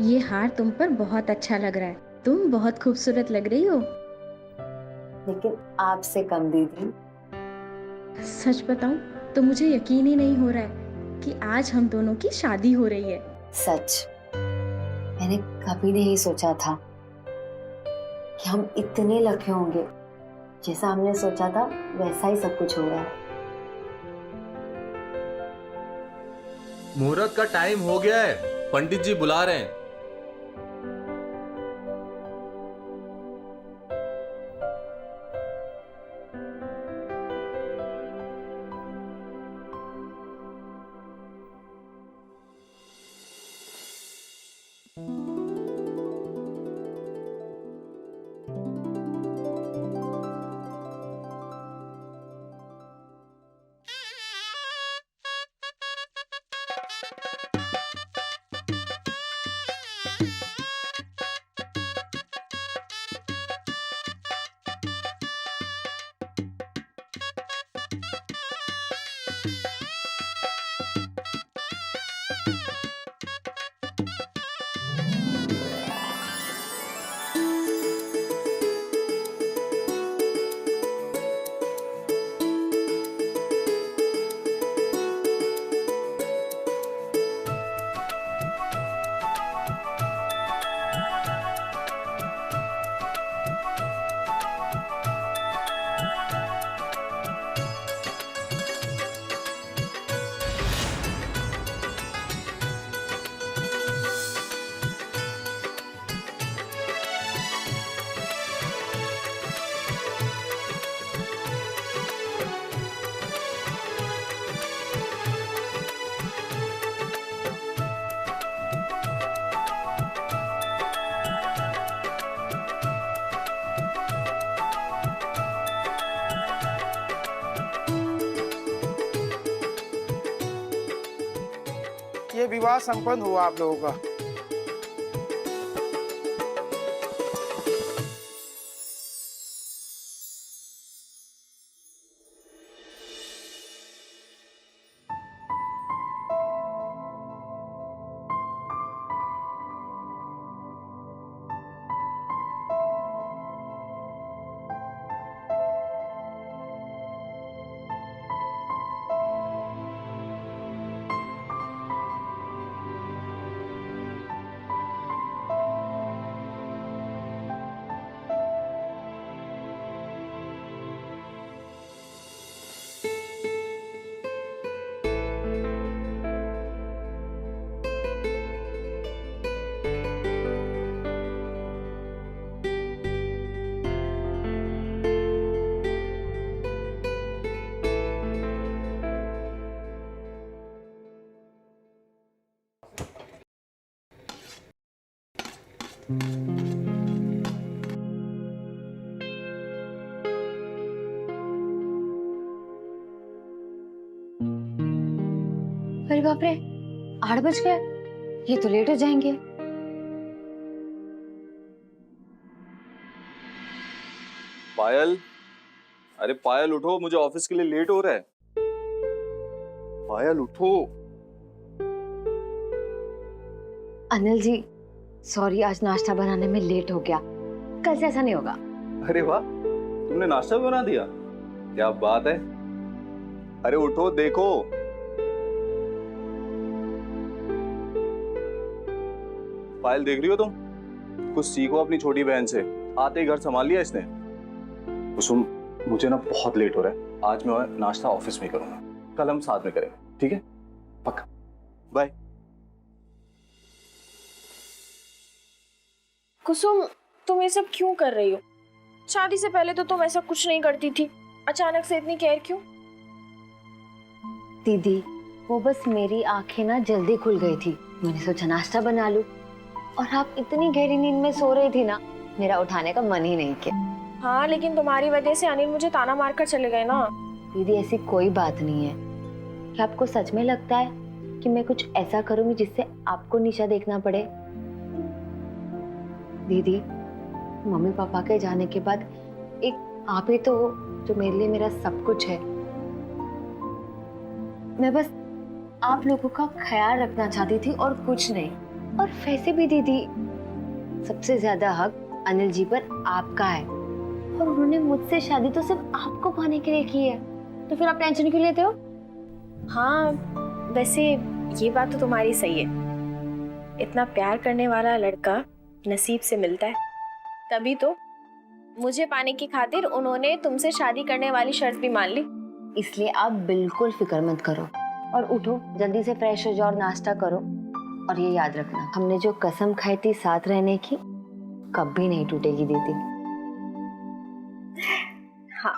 ये हार तुम पर बहुत अच्छा लग रहा है। तुम बहुत खूबसूरत लग रही हो। लेकिन आपसे कम दीदी। सच बताऊं तो मुझे यकीन ही नहीं हो रहा है कि आज हम दोनों की शादी हो रही है। सच, मैंने कभी नहीं सोचा था कि हम इतने लकी होंगे। जैसा हमने सोचा था वैसा ही सब कुछ हो रहा है। मुहूर्त का टाइम हो गया है, पंडित जी बुला रहे हैं। ये विवाह संपन्न हुआ आप लोगों का। अरे बाप रे, 8 बज गए। ये तो लेट हो जाएंगे। पायल, अरे पायल उठो, मुझे ऑफिस के लिए लेट हो रहा है। पायल उठो। अनिल जी, सॉरी, आज नाश्ता बनाने में लेट हो गया। कल से ऐसा नहीं होगा। अरे वाह, तुमने नाश्ता भी बना दिया, क्या बात है। अरे उठो, देखो। पायल देख रही हो तुम? कुछ सीखो अपनी छोटी बहन से। आते ही घर संभाल लिया इसने। कुसुम, मुझे ना बहुत लेट हो रहा है, आज मैं नाश्ता ऑफिस में करूंगा, कल हम साथ में करेंगे, ठीक है? पक्का। बाय। कुसुम, तुम ये सब क्यों कर रही हो? शादी से पहले तो तुम ऐसा कुछ नहीं करती थी, अचानक से इतनी केयर क्यों? दीदी, वो बस मेरी आंखें ना जल्दी खुल गई थी। मैंने सोचा नाश्ता बना लूं, और आप इतनी गहरी नींद में सो रही थी ना, मेरा उठाने का मन ही नहीं किया। हाँ, लेकिन तुम्हारी वजह से अनिल मुझे ताना मारकर चले गए ना। दीदी, ऐसी कोई बात नहीं है। क्या आपको सच में लगता है कि मैं कुछ ऐसा करूंगी जिससे आपको नीचा देखना पड़े? दीदी, मम्मी पापा के जाने के बाद एक आप ही तो हो जो मेरे लिए मेरा सब कुछ है। मैं बस आप लोगों का ख्याल रखना चाहती थी और कुछ नहीं। और वैसे भी दीदी, सबसे ज्यादा हक अनिल जी पर आपका है, और उन्होंने मुझसे शादी तो सिर्फ आपको पाने के लिए की है, तो फिर आप टेंशन क्यों लेते हो? हाँ, वैसे ये बात तो तुम्हारी सही है। इतना प्यार करने वाला लड़का नसीब से मिलता है, तभी तो मुझे पाने की खातिर उन्होंने तुमसे शादी करने वाली शर्त भी मान ली। इसलिए आप बिल्कुल फिक्र मत करो, और उठो जल्दी से, फ्रेश हो जाओ और नाश्ता करो। और ये याद रखना, हमने जो कसम खाई थी साथ रहने की, कभी नहीं टूटेगी दीदी। हाँ।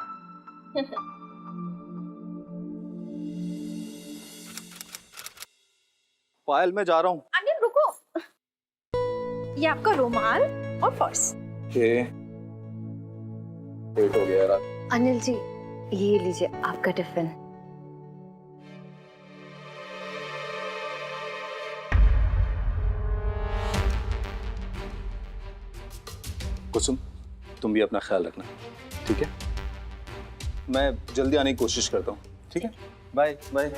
पायल, मैं जा रहा हूँ। अनिल रुको, ये आपका रुमाल और पर्स। लेट हो गया यार। अनिल जी, ये लीजिए आपका टिफिन। कुसुम, तुम भी अपना ख्याल रखना, ठीक है? मैं जल्दी आने की कोशिश करता हूँ, ठीक है? Bye bye.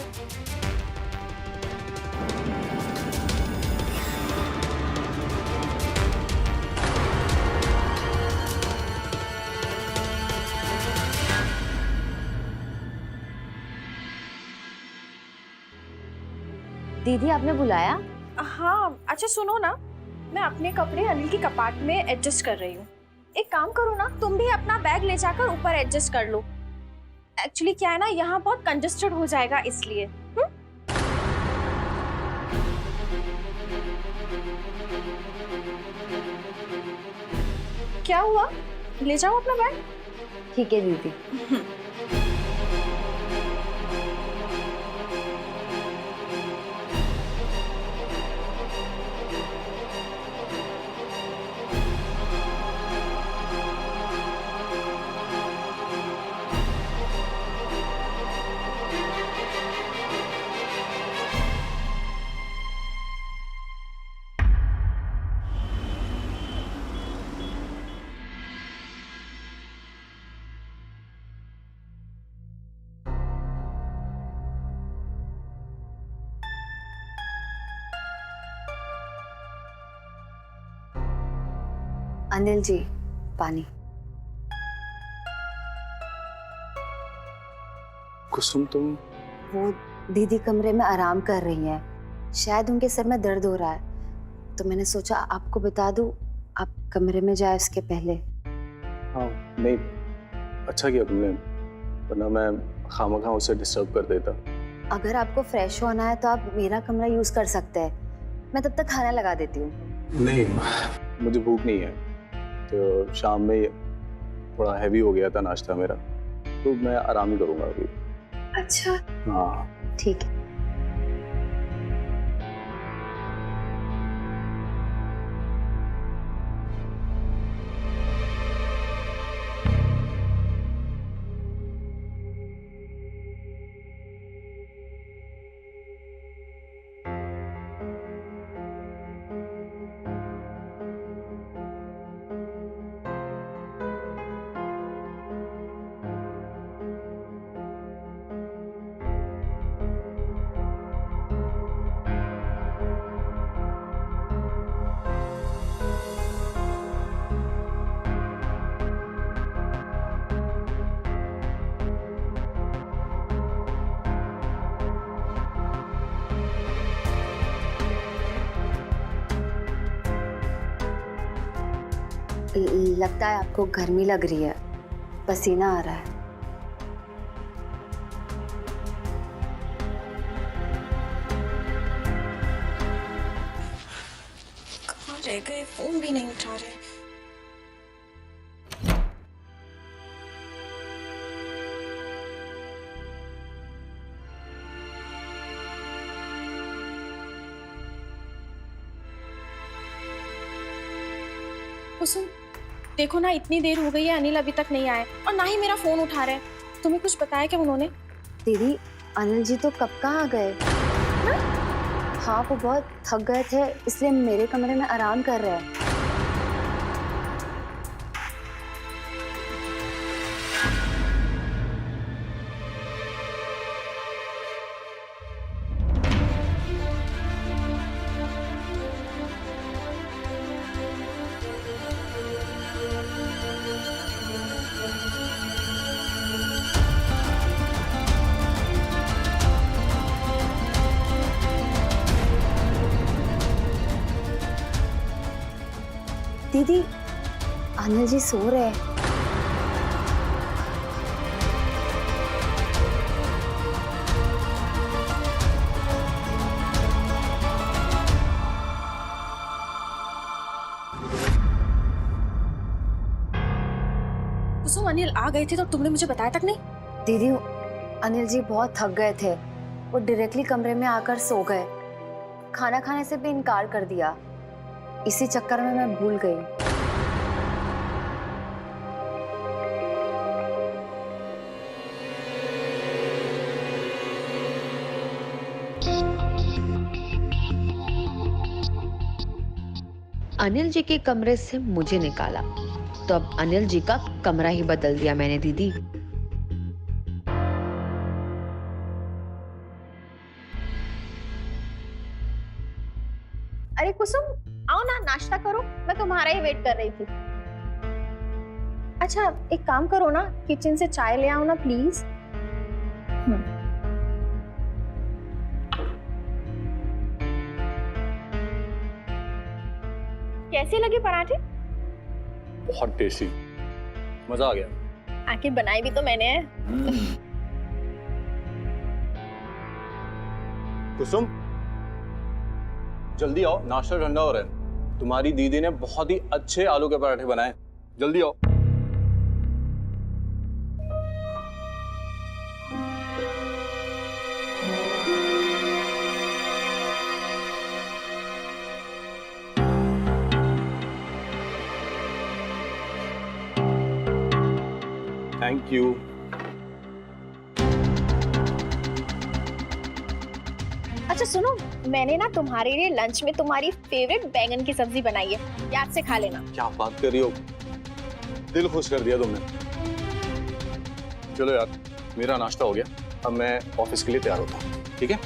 दीदी आपने बुलाया? हाँ, अच्छा सुनो ना, मैं अपने कपड़े अनिल की कपाट में एडजस्ट कर रही हूँ। एक काम करो ना, तुम भी अपना बैग ले जाकर ऊपर एडजस्ट कर लो। एक्चुअली क्या है ना, यहाँ बहुत कंजस्टेड हो जाएगा इसलिए। क्या हुआ? ले जाओ अपना बैग। ठीक है दीदी। अनिल जी, पानी। कुसुम, तुम? वो दीदी कमरे में आराम कर रही हैं, शायद उनके सर में दर्द हो रहा है, तो मैंने सोचा आपको बता दूं, आप कमरे में जाए उसके पहले। हाँ, नहीं, अच्छा किया तुमने, वरना मैं खामखा उसे डिस्टर्ब कर देता। अगर आपको फ्रेश होना है तो आप मेरा कमरा यूज कर सकते हैं, मैं तब तक खाना लगा देती हूँ। नहीं, मुझे भूख नहीं है, तो शाम में थोड़ा हैवी हो गया था नाश्ता मेरा, तो मैं आराम ही करूँगा अभी। अच्छा, हाँ ठीक है। लगता है आपको गर्मी लग रही है, पसीना आ रहा है। कहाँ रह गए? फोन भी नहीं उठा रहे। कुसुम, देखो ना, इतनी देर हो गई है, अनिल अभी तक नहीं आए और ना ही मेरा फोन उठा रहे हैं। तुम्हें कुछ बताया क्या उन्होंने? दीदी, अनिल जी तो कब कहाँ गए? हाँ, वो बहुत थक गए थे, इसलिए मेरे कमरे में आराम कर रहे हैं। दीदी, अनिल जी सो रहे हैं। कुसुम, अनिल आ गए थे तो तुमने मुझे बताया तक नहीं? दीदी, अनिल जी बहुत थक गए थे, वो डायरेक्टली कमरे में आकर सो गए। खाना खाने से भी इनकार कर दिया। इसी चक्कर में मैं भूल गई। अनिल जी के कमरे से मुझे निकाला तो अब अनिल जी का कमरा ही बदल दिया मैंने दीदी। अरे कुसुम, आओ ना, नाश्ता करो, मैं तुम्हारा ही वेट कर रही थी। अच्छा एक काम करो ना, किचन से चाय ले आओ ना प्लीज। कैसे लगे पराठे? बहुत टेस्टी, मजा आ गया। आखिर बनाई भी तो मैंने है। कुसुम, जल्दी आओ, नाश्ता ठंडा हो रहा है। तुम्हारी दीदी ने बहुत ही अच्छे आलू के पराठे बनाए, जल्दी आओ। Thank you. अच्छा सुनो, मैंने ना तुम्हारे लिए लंच में तुम्हारी फेवरेट बैंगन की सब्जी बनाई है, याद से खा लेना। क्या बात कर रही हो, दिल खुश कर दिया तुमने। चलो यार, मेरा नाश्ता हो गया, अब मैं ऑफिस के लिए तैयार होता हूँ, ठीक है?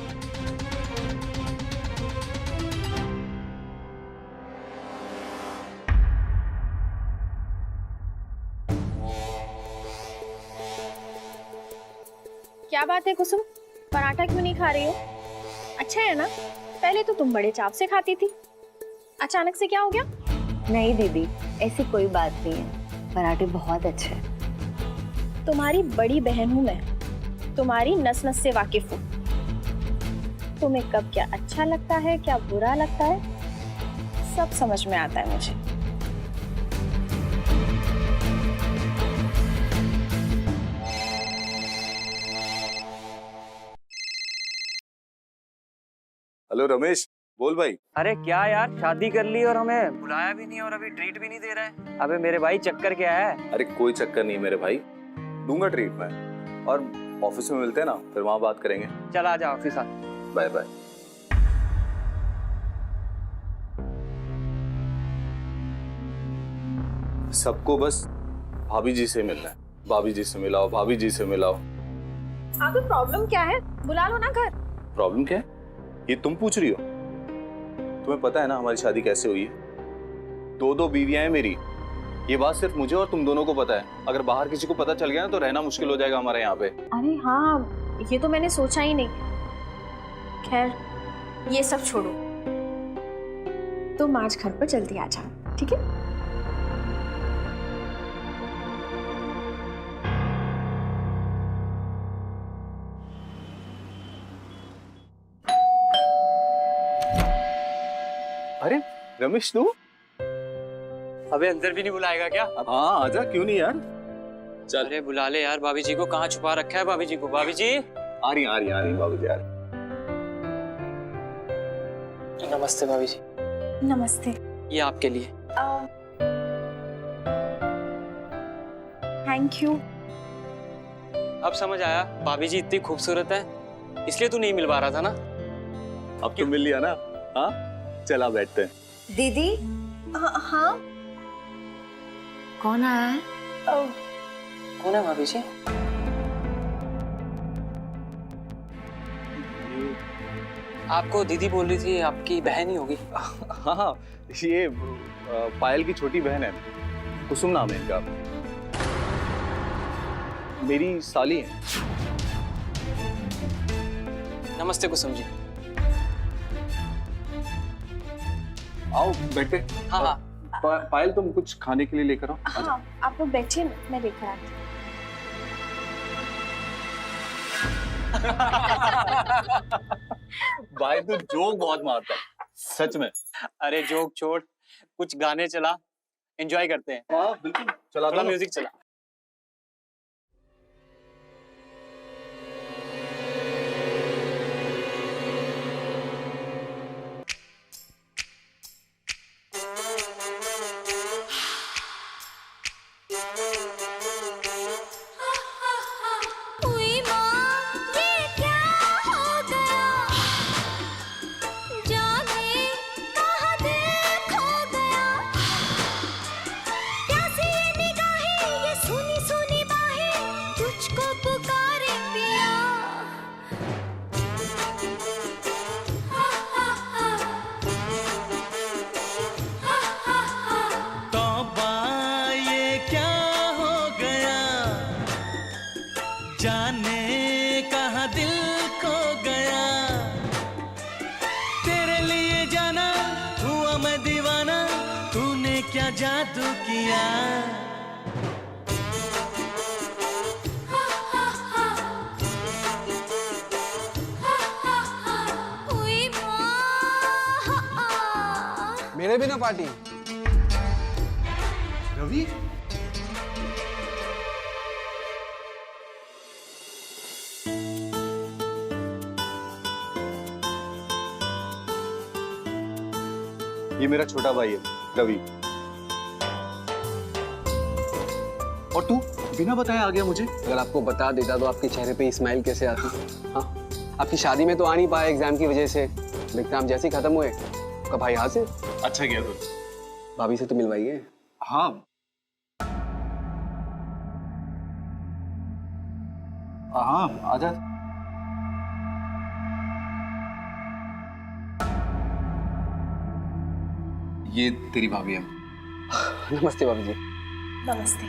क्या बात है कुसुम, पराठा क्यों नहीं खा रही हो? अच्छा है ना, पहले तो तुम बड़े चाव से खाती थी, अचानक से क्या हो गया? नहीं दीदी, ऐसी कोई बात नहीं है, पराठे बहुत अच्छे हैं। तुम्हारी बड़ी बहन हूं मैं, तुम्हारी नस नस से वाकिफ हूँ। तुम्हें कब क्या अच्छा लगता है, क्या बुरा लगता है, सब समझ में आता है मुझे। हेलो रमेश, बोल भाई। अरे क्या यार, शादी कर ली और हमें बुलाया भी नहीं और अभी ट्रीट भी नहीं दे रहा है। अबे मेरे भाई, चक्कर क्या है? अरे कोई चक्कर नहीं मेरे भाई, दूंगा ट्रीट मैं, और ऑफिस में मिलते हैं ना, फिर वहां बात करेंगे। चल आ जा ऑफिस आ। Bye bye. सबको बस भाभी जी से मिलना है, भाभी जी से मिलाओ, भाभी जी से मिलाओ। आपको प्रॉब्लम क्या है? बुला लो ना घर। प्रॉब्लम क्या है, ये तुम पूछ रही हो? तुम्हें पता है ना हमारी शादी कैसे हुई है? दो बीवियां हैं मेरी, ये बात सिर्फ मुझे और तुम दोनों को पता है। अगर बाहर किसी को पता चल गया ना तो रहना मुश्किल हो जाएगा हमारे यहाँ पे। अरे हाँ, ये तो मैंने सोचा ही नहीं। खैर ये सब छोड़ो, तुम आज घर पर जल्दी आ जाओ, ठीक है? अरे रमेश, तू? अबे अंदर भी नहीं बुलाएगा क्या? हाँ आजा, क्यों नहीं यार, चल। अरे बुला ले यार, भाभी जी को कहाँ छुपा रखा है भाभी जी को? भाभी जी आ रही बाबू जी, आ रही। नमस्ते भाभी जी। नमस्ते। ये आपके लिए। Thank you. अब समझ आया, भाभी जी इतनी खूबसूरत है, इसलिए तू नहीं मिल पा रहा था ना? अब तो मिल लिया ना? हाँ चला, बैठते हैं। दीदी, हाँ। कौन आया है? कौन है भाभी जी? आपको दीदी बोल रही थी, आपकी बहन ही होगी। हाँ, ये पायल की छोटी बहन है, कुसुम नाम है इनका, मेरी साली है। नमस्ते कुसुम जी। आओ बैठे। हाँ हाँ, पायल तुम कुछ खाने के लिए लेकर आओ। आजा। हाँ, आप लोग बैठिए, मैं लेकर आती हूँ। भाई तू जोक बहुत मारता है सच में। अरे जोक छोड़, कुछ गाने चला, एंजॉय करते हैं। हाँ बिल्कुल, चला थोड़ा दो म्यूजिक चला। हुई माँ, ये क्या हो गया? जाने कहाँ दिल खो गया? प्यासी ये निगाहें, ये सूनी सूनी बाहें, तुझको पुकारे पिया। तौबा ये क्या हो गया, जाने कहाँ दिल खो गया। तेरे लिए जाना हुआ मैं दीवाना, तूने क्या जादू किया। हुई माँ, मेरे भी ना पार्टी। रवि ये मेरा छोटा भाई है रवि। और तू बिना बताए आ गया मुझे। अगर आपको बता देता तो आपके चेहरे पे स्माइल कैसे आती। हाँ, आपकी शादी में तो आ नहीं पाया एग्जाम की वजह से। एग्जाम जैसे ही खत्म हुए आपका भाई यहाँ से। अच्छा किया तू। भाभी से तो मिलवाइए। हाँ हाँ आजा। ये तेरी भाभी है। नमस्ते भाभी जी। नमस्ते।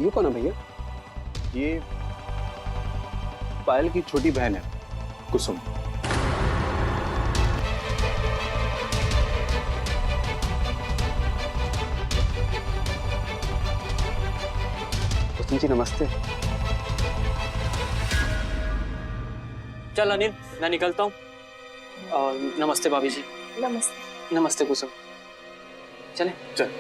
ये कौन है भैया? ये पायल की छोटी बहन है कुसुम। कुसुम जी नमस्ते। चल अनिल, मैं निकलता हूँ। नमस्ते भाभी जी। नमस्ते। नमस्ते कुसुम। चले चल।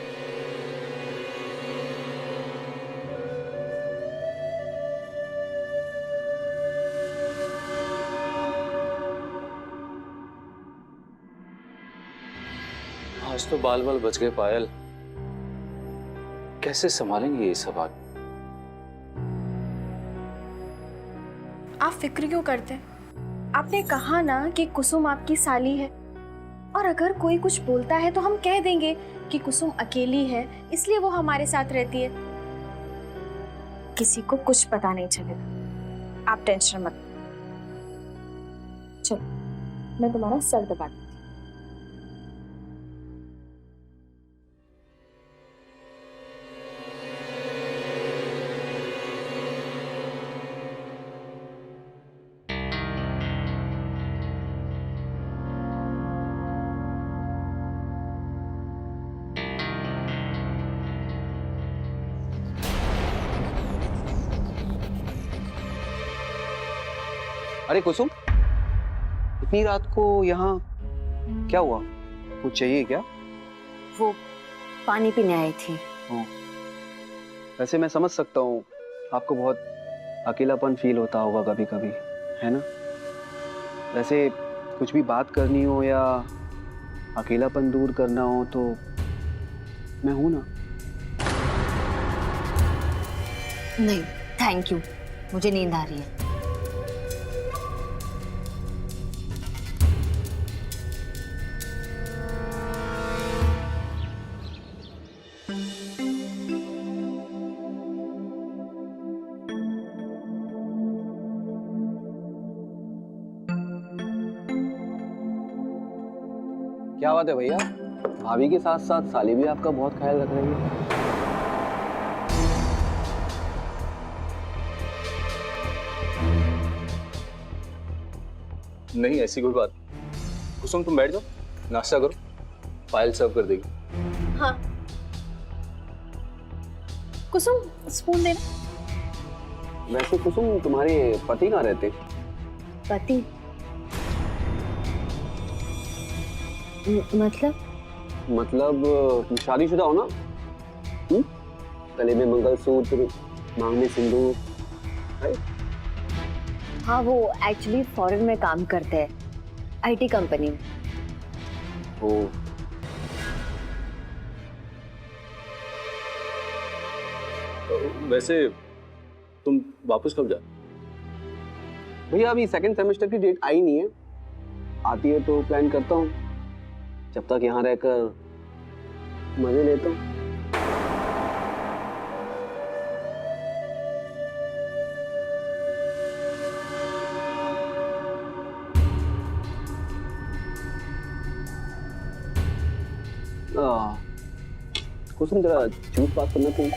आज तो बाल बाल बच गए पायल। कैसे संभालेंगे ये सब आज? आप फिक्र क्यों करते हैं? आपने कहा ना कि कुसुम आपकी साली है, और अगर कोई कुछ बोलता है तो हम कह देंगे कि कुसुम अकेली है इसलिए वो हमारे साथ रहती है। किसी को कुछ पता नहीं चलेगा, आप टेंशन मत। चलो मैं तुम्हारा सर दबा दूँ। अरे कुसुम, इतनी रात को यहाँ क्या हुआ? कुछ चाहिए क्या? वो पानी पीने आई थी। वैसे मैं समझ सकता हूँ आपको बहुत अकेलापन फील होता होगा कभी कभी, है ना? वैसे कुछ भी बात करनी हो या अकेलापन दूर करना हो तो मैं हूं ना। नहीं थैंक यू, मुझे नींद आ रही है। क्या बात है भैया, भाभी के साथ साथ साली भी आपका बहुत ख्याल रख रही है। नहीं ऐसी कोई बात। कुसुम तुम बैठ जाओ, नाश्ता करो, पायल सर्व कर देगी। हाँ कुसुम स्पून देना। वैसे कुसुम तुम्हारे पति कहाँ रहते? पति मतलब तुम शादीशुदा हो ना? गले में मंगलसूत्र, मांग में सिंदूर। हाँ वो एक्चुअली फॉरेन में काम करते हैं, आईटी कंपनी में। ओ वैसे तुम वापस कब जा? भैया अभी सेकंड सेमेस्टर की डेट आई नहीं है, आती है तो प्लान करता हूँ, जब तक यहाँ रहकर मजे लेता हूँ। कुसुम जरा जूस पास करना तुम।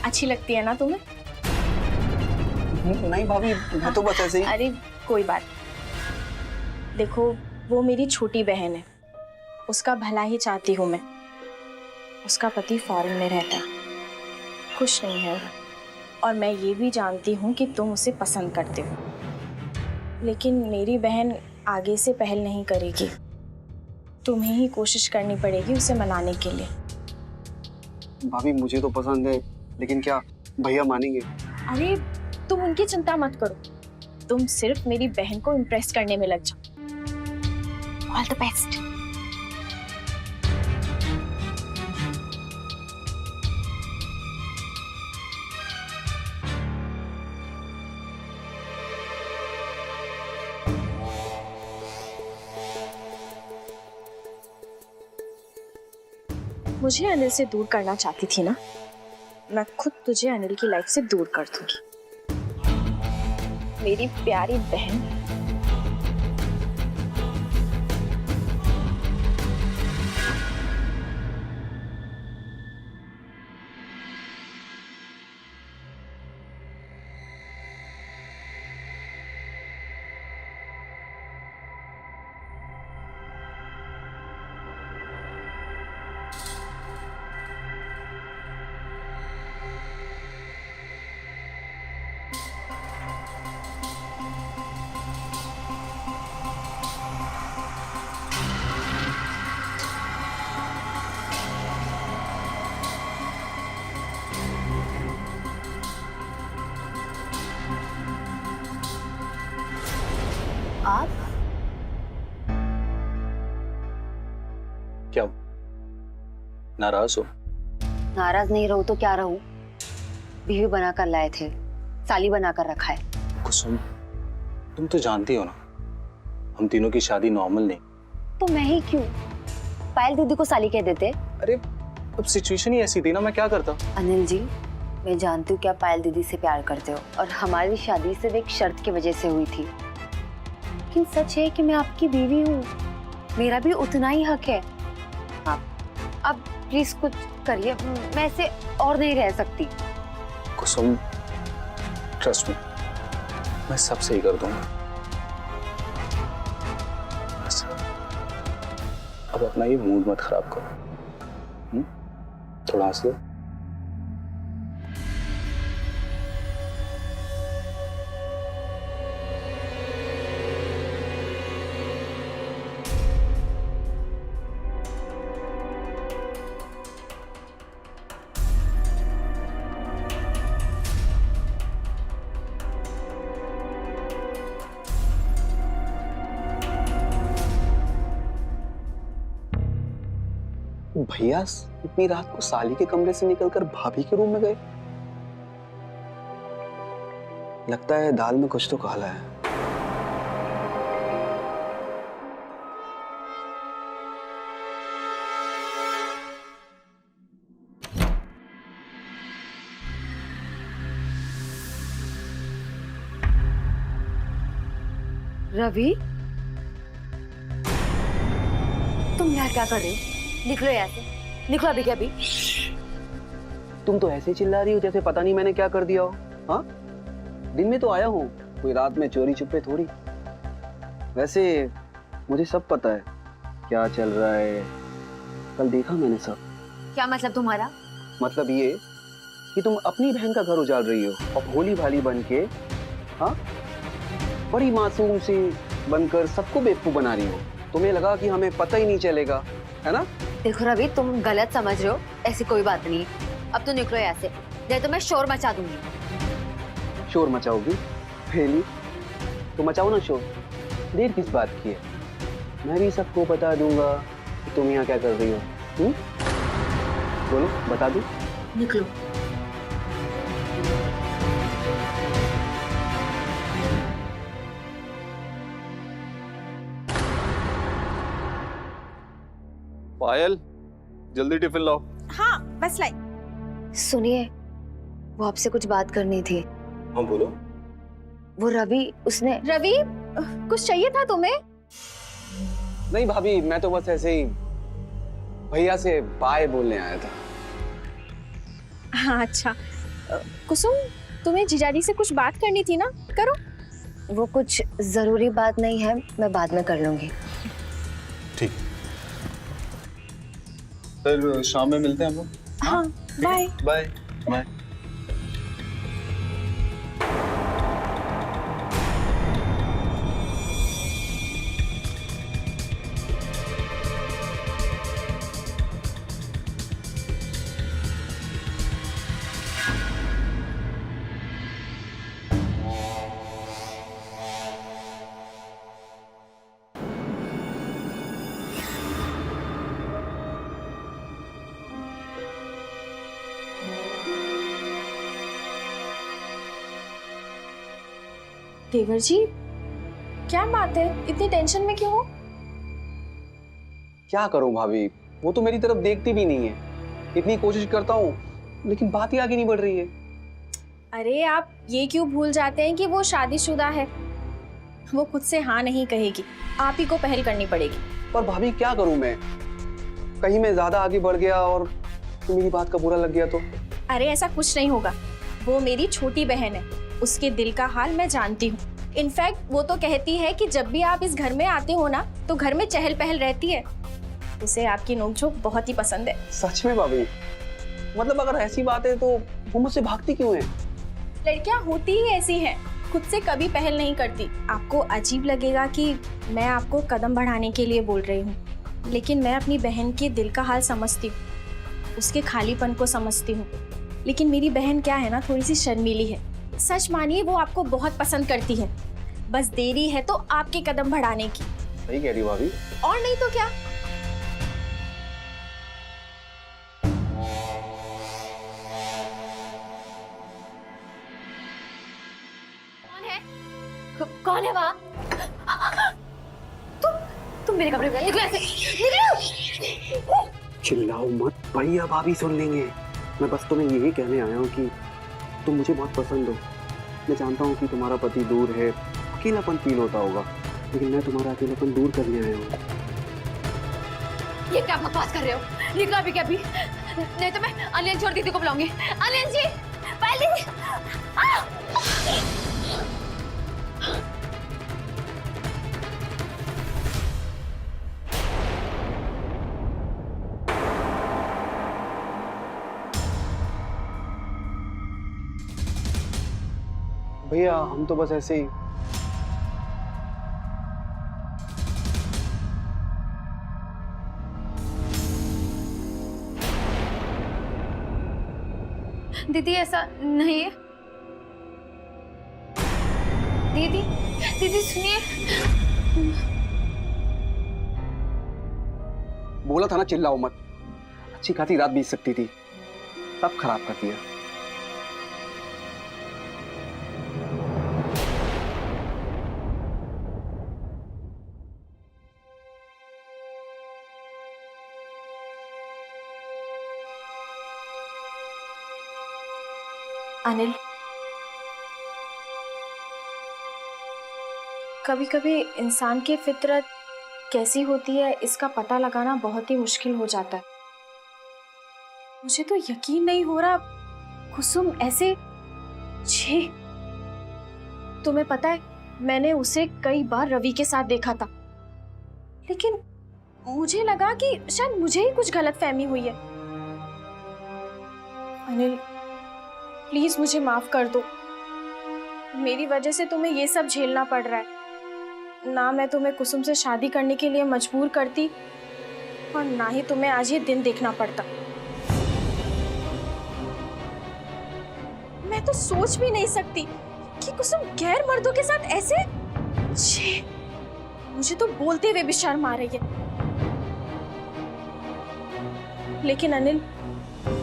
अच्छी लगती है ना तुम्हें? नहीं भाभी, मैं तो बस ऐसे ही। अरे कोई बात नहीं। देखो वो मेरी छोटी बहन है, उसका भला ही चाहती हूँ मैं। उसका पति फॉरेन में रहता है, खुश नहीं है वो। और मैं ये भी जानती हूँ कि तुम उसे पसंद करते हो, लेकिन मेरी बहन आगे से पहल नहीं करेगी। तुम्हें ही कोशिश करनी पड़ेगी उसे मनाने के लिए। भाभी मुझे तो पसंद है, लेकिन क्या भैया मानेंगे? अरे तुम उनकी चिंता मत करो, तुम सिर्फ मेरी बहन को इम्प्रेस करने में लग जाओ। All the best. मुझे अनिल से दूर करना चाहती थी ना, मैं खुद तुझे अनिल की लाइफ से दूर कर दूंगी, मेरी प्यारी बहन। आप क्या नाराज हो? नाराज नहीं रहूं तो क्या रहूं? बीवी बनाकर लाए थे, साली बनाकर रखा है। कुसुम तुम तो जानती हो ना, हम तीनों की शादी नॉर्मल नहीं। तो मैं ही क्यों? पायल दीदी को साली कह देते। अरे अब सिचुएशन ही ऐसी थी ना, मैं क्या करता। अनिल जी, मैं जानती हूँ कि आप पायल दीदी से प्यार करते हो, और हमारी शादी सिर्फ एक शर्त की वजह से हुई थी। लेकिन सच है कि मैं आपकी बीवी हूँ, मेरा भी उतना ही हक है। आप प्लीज कुछ करिए, मैं ऐसे और नहीं रह सकती। कुसुम ट्रस्ट मी, मैं सब सही कर दूंगा। बस अब अपना ये मूड मत खराब करो। थोड़ा हंस लो। भैया इतनी रात को साली के कमरे से निकलकर भाभी के रूम में गए। लगता है दाल में कुछ तो काला है। रवि, तुम यहाँ क्या कर रहे हो? निकलो यहाँ से, निकलो अभी के अभी। तुम तो ऐसे चिल्ला रही हो जैसे पता नहीं मैंने क्या कर दिया हो। हाँ, दिन में तो आया हूँ, कोई रात में चोरी छुपे थोड़ी। वैसे मुझे सब पता है क्या चल रहा है, कल देखा मैंने सब। क्या मतलब तुम्हारा? मतलब ये कि तुम अपनी बहन का घर उजाड़ रही हो और भोली भाली बन के, हाँ, बड़ी मासूम सी बनकर सबको बेवकूफ बना रही हो। तुम्हें लगा कि हमें पता ही नहीं चलेगा, है ना? देखो रवि, तुम गलत समझ रहे हो, ऐसी कोई बात नहीं है। अब तो निकलो यहाँ से, नहीं तो मैं शोर मचा दूंगी। शोर मचाओगी? फेली तो मचाओ ना शोर, देर किस बात की है? मैं भी सबको बता दूंगा कि तुम यहाँ क्या कर रही हो। बोलो, बता दूं? निकलो। पायल, जल्दी टिफिन लाओ। हाँ बस लाई। सुनिए, वो आपसे कुछ बात करनी थी। हाँ बोलो। वो रवि, उसने रवि, कुछ चाहिए था तुम्हें? नहीं भाभी, मैं तो बस ऐसे ही भैया से बाय बोलने आया था। हाँ अच्छा। कुसुम, तुम्हें जीजाजी से कुछ बात करनी थी ना, करो। वो कुछ जरूरी बात नहीं है, मैं बाद में कर लूंगी। ठीक, फिर शाम में मिलते हैं हम लोग। हाँ, बाय बाय बाय। देवर जी, क्या बात है, इतनी टेंशन में क्यों हो? क्या करूं भाभी, वो तो मेरी तरफ देखती भी नहीं है। इतनी कोशिश करता हूँ लेकिन बात ही आगे नहीं बढ़ रही है। अरे आप ये क्यों भूल जाते हैं कि वो शादीशुदा है। वो खुद से हाँ नहीं कहेगी, आप ही को पहल करनी पड़ेगी। पर भाभी क्या करूं मैं, कहीं मैं ज्यादा आगे बढ़ गया और तो मेरी बात का बुरा लग गया तो? अरे ऐसा कुछ नहीं होगा, वो मेरी छोटी बहन है, उसके दिल का हाल मैं जानती हूँ। इनफैक्ट वो तो कहती है कि जब भी आप इस घर में आते हो ना तो घर में चहल पहल रहती है। उसे आपकी नोकझोंक बहुत ही पसंद है। सच में भाभी? मतलब अगर ऐसी बात है तो वो मुझसे भागती क्यों है? लड़कियां होती ही ऐसी हैं, खुद से कभी पहल नहीं करती। आपको अजीब लगेगा कि मैं आपको कदम बढ़ाने के लिए बोल रही हूँ, लेकिन मैं अपनी बहन के दिल का हाल समझती हूँ, उसके खालीपन को समझती हूँ। लेकिन मेरी बहन क्या है ना, थोड़ी सी शर्मीली है। सच मानिए वो आपको बहुत पसंद करती है, बस देरी है तो आपके कदम बढ़ाने की। सही कह रही हो भाभी। और नहीं तो क्या। कौन है वहाँ? तुम मेरे कमरे में निकलो ऐसे, निकलो। चिल्लाओ मत, भैया भाभी सुन लेंगे। मैं बस तुम्हें यही कहने आया हूँ कि तुम मुझे बहुत पसंद हो। मैं जानता हूँ कि तुम्हारा पति दूर है, अकेलापन फील होता होगा, लेकिन मैं तुम्हारा अकेलापन दूर करने आया हूँ। ये क्या बकवास कर रहे हो? निकलो अभी के अभी, नहीं तो मैं अनियन छोड़ दीदी को बुलाऊंगी। अनियन जी, पहले भैया हम तो बस ऐसे ही। दीदी ऐसा नहीं है। दीदी, दीदी सुनिए। बोला था ना चिल्लाओ मत। अच्छी खासी रात बीत सकती थी, सब खराब कर दिया। अनिल, कभी कभी इंसान की फितरत कैसी होती है इसका पता लगाना बहुत ही मुश्किल हो जाता है। मुझे तो यकीन नहीं हो रहा कुसुम ऐसे। छी, तुम्हें पता है मैंने उसे कई बार रवि के साथ देखा था, लेकिन मुझे लगा कि शायद मुझे ही कुछ गलतफहमी हुई है। अनिल प्लीज मुझे माफ कर दो, मेरी वजह से तुम्हें ये सब झेलना पड़ रहा है। ना मैं तुम्हें कुसुम से शादी करने के लिए मजबूर करती और ना ही तुम्हें आज ये दिन देखना पड़ता। मैं तो सोच भी नहीं सकती कि कुसुम गैर मर्दों के साथ ऐसे। छी, मुझे तो बोलते हुए भी शर्म आ रही है। लेकिन अनिल,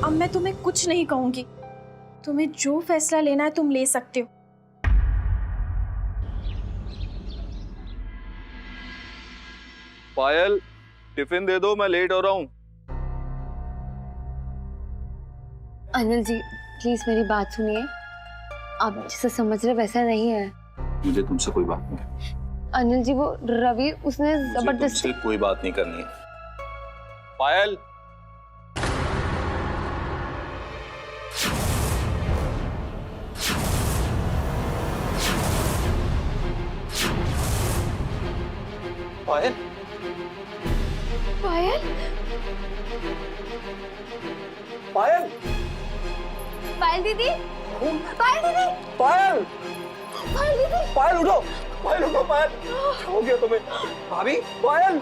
अब मैं तुम्हें कुछ नहीं कहूंगी। तुम्हें जो फैसला लेना है तुम ले सकते हो। पायल, टिफिन दे दो, मैं लेट हो रहा हूँ। अनिल जी प्लीज मेरी बात सुनिए, आप जिसे समझ रहे वैसा नहीं है। मुझे तुमसे कोई बात नहीं। अनिल जी वो रवि उसने जबरदस्ती। तुमसे कोई बात नहीं करनी है। पायल, पायल, पायल, पायल, पायल दीदी, पायल दीदी, पायल, पायल दीदी, पायल उठो, पायल उठो, पायल, क्या हो गया तुम्हें? भाभी, पायल,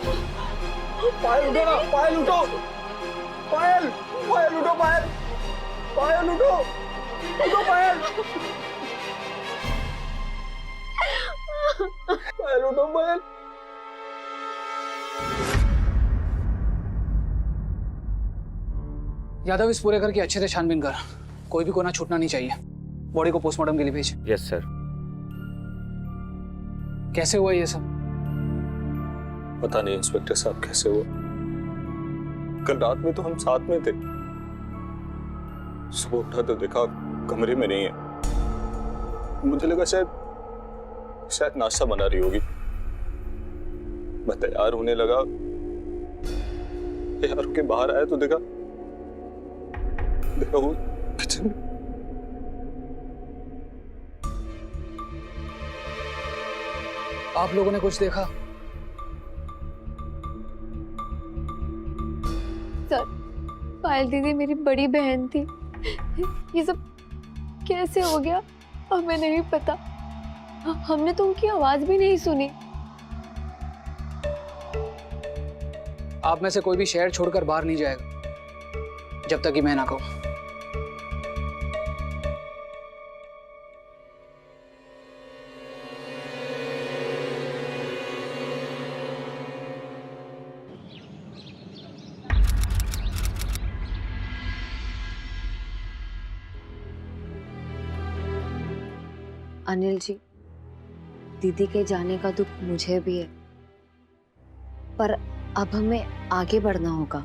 पायल उठो ना, पायल उठो, पायल, पायल उठो, पायल, पायल उठो, उठो पायल, पायल उठो, पायल। यादव, इस पूरे घर की अच्छे से छानबीन कर, कोई भी कोना छूटना नहीं चाहिए। बॉडी को पोस्टमार्टम के लिए भेज। Yes sir. कैसे हुआ ये सब? पता नहीं इंस्पेक्टर साहब कैसे हुआ। कल रात में तो हम साथ में थे, सुबह उठा तो देखा कमरे में नहीं है। मुझे लगा शायद नाश्ता बना रही होगी। मैं तैयार होने लगा, तैयार होके बाहर आया तो देखा वो किचन में। आप लोगों ने कुछ देखा? सर, पायल दीदी मेरी बड़ी बहन थी। ये सब कैसे हो गया हमें नहीं पता। हमने तो उनकी आवाज भी नहीं सुनी। आप में से कोई भी शहर छोड़कर बाहर नहीं जाएगा जब तक कि मैं ना कहूं। अनिल जी, दीदी के जाने का दुख मुझे भी है, पर अब हमें आगे बढ़ना होगा।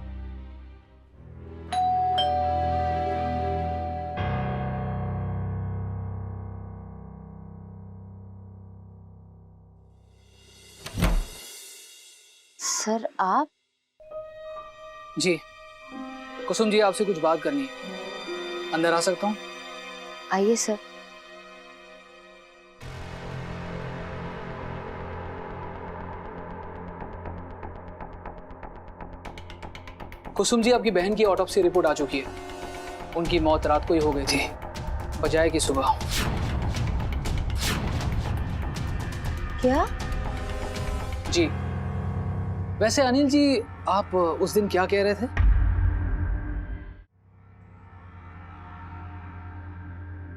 सर आप? जी कुसुम जी, आपसे कुछ बात करनी है। अंदर आ सकता हूँ? आइए सर। कुसुम जी, आपकी बहन की ऑटोप्सी रिपोर्ट आ चुकी है। उनकी मौत रात को ही हो गई थी, बजाय कि सुबह। क्या? जी। वैसे अनिल जी, आप उस दिन क्या कह रहे थे?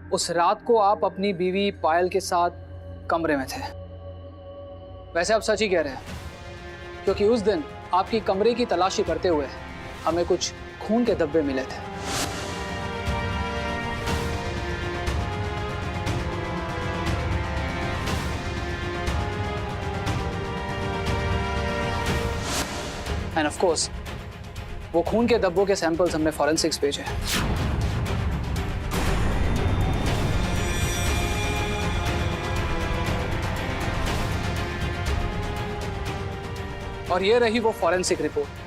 उस रात को आप अपनी बीवी पायल के साथ कमरे में थे। वैसे आप सच ही कह रहे हैं, क्योंकि उस दिन आपकी कमरे की तलाशी करते हुए हमें कुछ खून के धब्बे मिले थे। एंड ऑफ कोर्स वो खून के धब्बों के सैंपल्स हमने फॉरेंसिक्स भेजे। और ये रही वो फॉरेंसिक रिपोर्ट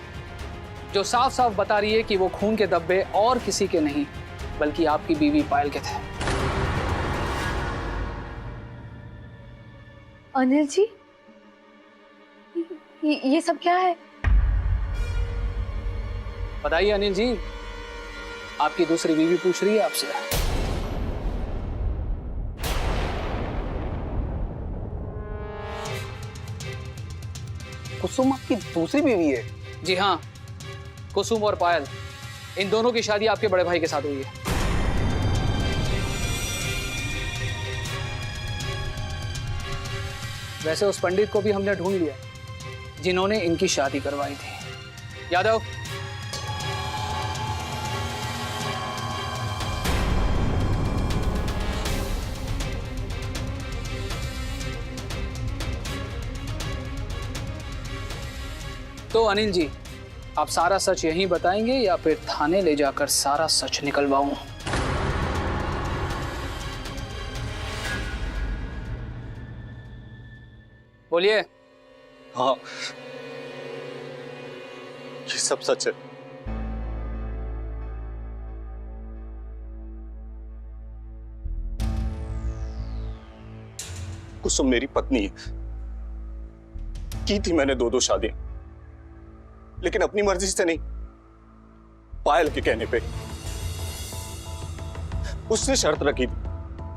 जो साफ साफ बता रही है कि वो खून के धब्बे और किसी के नहीं बल्कि आपकी बीवी पायल के थे। अनिल जी, ये सब क्या है? बताइए अनिल जी, आपकी दूसरी बीवी पूछ रही है आपसे। कुसुम आपकी दूसरी बीवी है? जी हाँ, कुसुम और पायल, इन दोनों की शादी आपके बड़े भाई के साथ हुई है। वैसे उस पंडित को भी हमने ढूंढ लिया जिन्होंने इनकी शादी करवाई थी। यादव, तो अनिल जी, आप सारा सच यहीं बताएंगे या फिर थाने ले जाकर सारा सच निकलवाऊं? बोलिए। हाँ, ये सब सच है। कुसुम मेरी पत्नी है। की थी मैंने दो शादियां, लेकिन अपनी मर्जी से नहीं, पायल के कहने पे। उसने शर्त रखी थी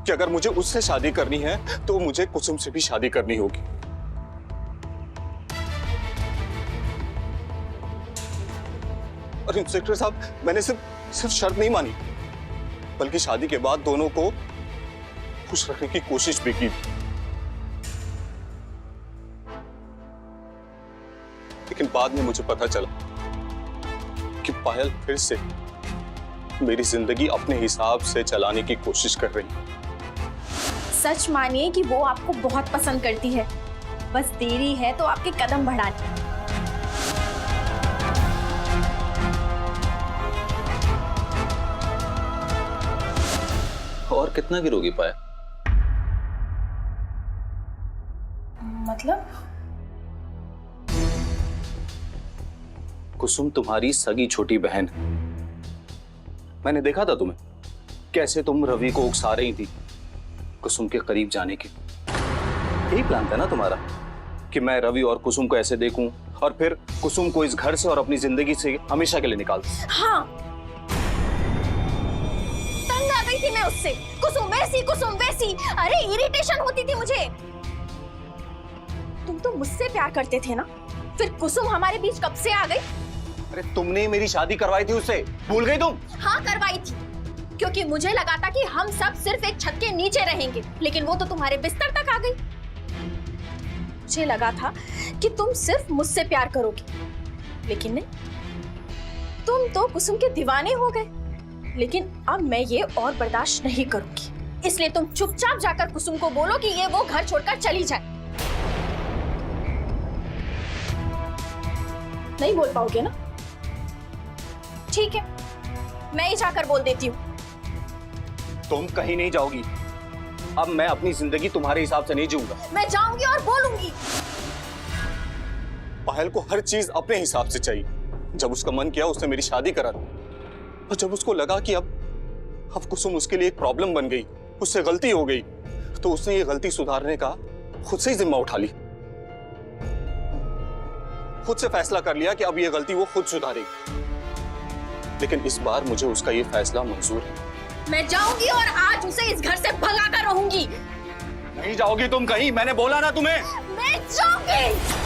कि अगर मुझे उससे शादी करनी है तो मुझे कुसुम से भी शादी करनी होगी। और इंस्पेक्टर साहब, मैंने सिर्फ शर्त नहीं मानी, बल्कि शादी के बाद दोनों को खुश रखने की कोशिश भी की। लेकिन बाद में मुझे पता चला कि पायल फिर से मेरी जिंदगी अपने हिसाब से चलाने की कोशिश कर रही है। सच मानिए कि वो आपको बहुत पसंद करती है, बस देरी है तो आपके कदम बढ़ाने। और कितना गिरोगी पायल? मतलब? कुसुम तुम्हारी सगी छोटी बहन है। मैंने देखा था तुम्हें, कैसे तुम रवि को उकसा रही थी कुसुम के करीब जाने की। यही प्लान था ना तुम्हारा कि मैं रवि और कुसुम को ऐसे देखूं और फिर कुसुम को इस घर से और अपनी जिंदगी से हमेशा के लिए निकाल दूं। हाँ, तंग आ गई थी मैं उससे। कुसुम वैसी। अरे इरिटेशन होती थी मुझे। तुम तो मुझसे प्यार करते थे ना, फिर कुसुम हमारे बीच कब से आ गई? अरे तुमने मेरी शादी करवाई थी उससे, भूल गई तुम? हाँ करवाई थी, क्योंकि मुझे लगा था कि हम सब सिर्फ एक छत के नीचे रहेंगे, लेकिन वो तो तुम्हारे बिस्तर तक आ गई। मुझे लगा था कि तुम सिर्फ मुझसे प्यार करोगी, लेकिन नहीं, तुम तो कुसुम के दीवाने हो गए। लेकिन अब मैं ये और बर्दाश्त नहीं करूंगी, इसलिए तुम चुपचाप जाकर कुसुम को बोलो कि ये वो घर छोड़कर चली जाए। नहीं बोल पाओगे ना? ठीक है, मैं ही जाकर बोल देती हूँ। तुम कहीं नहीं जाओगी। अब मैं अपनी जिंदगी तुम्हारे हिसाब से नहीं जीऊंगा। मैं जाऊंगी और बोलूंगी। पायल को हर चीज अपने हिसाब से चाहिए। जब उसका मन किया उसने मेरी शादी करा दी, और जब उसको लगा कि अब कुसुम उसके लिए एक प्रॉब्लम बन गई, उससे गलती हो गई, तो उसने ये गलती सुधारने का खुद से ही जिम्मा उठा ली। खुद से फैसला कर लिया कि अब ये गलती वो खुद सुधारेगी। लेकिन इस बार मुझे उसका ये फैसला मंजूर है। मैं जाऊंगी और आज उसे इस घर से भगा कर रहूंगी। नहीं जाओगी तुम कहीं, मैंने बोला ना तुम्हें। मैं जाऊंगी।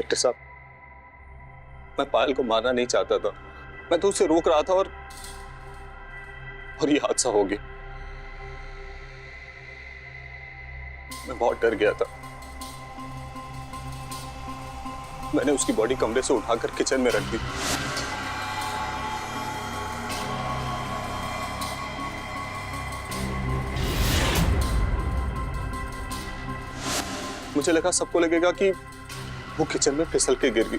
इंस्पेक्टर साहब, मैं पायल को मारना नहीं चाहता था, मैं तो उसे रोक रहा था और ये हादसा हो गया। मैं बहुत डर गया था। मैंने उसकी बॉडी कमरे से उठाकर किचन में रख दी। मुझे लगा सबको लगेगा कि वो किचन में फिसल के गिर गई,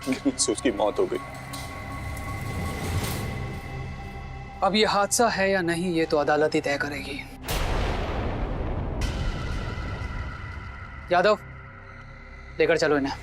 गिरने से उसकी मौत हो गई। अब ये हादसा है या नहीं ये तो अदालत ही तय करेगी। यादव, लेकर चलो इन्हें।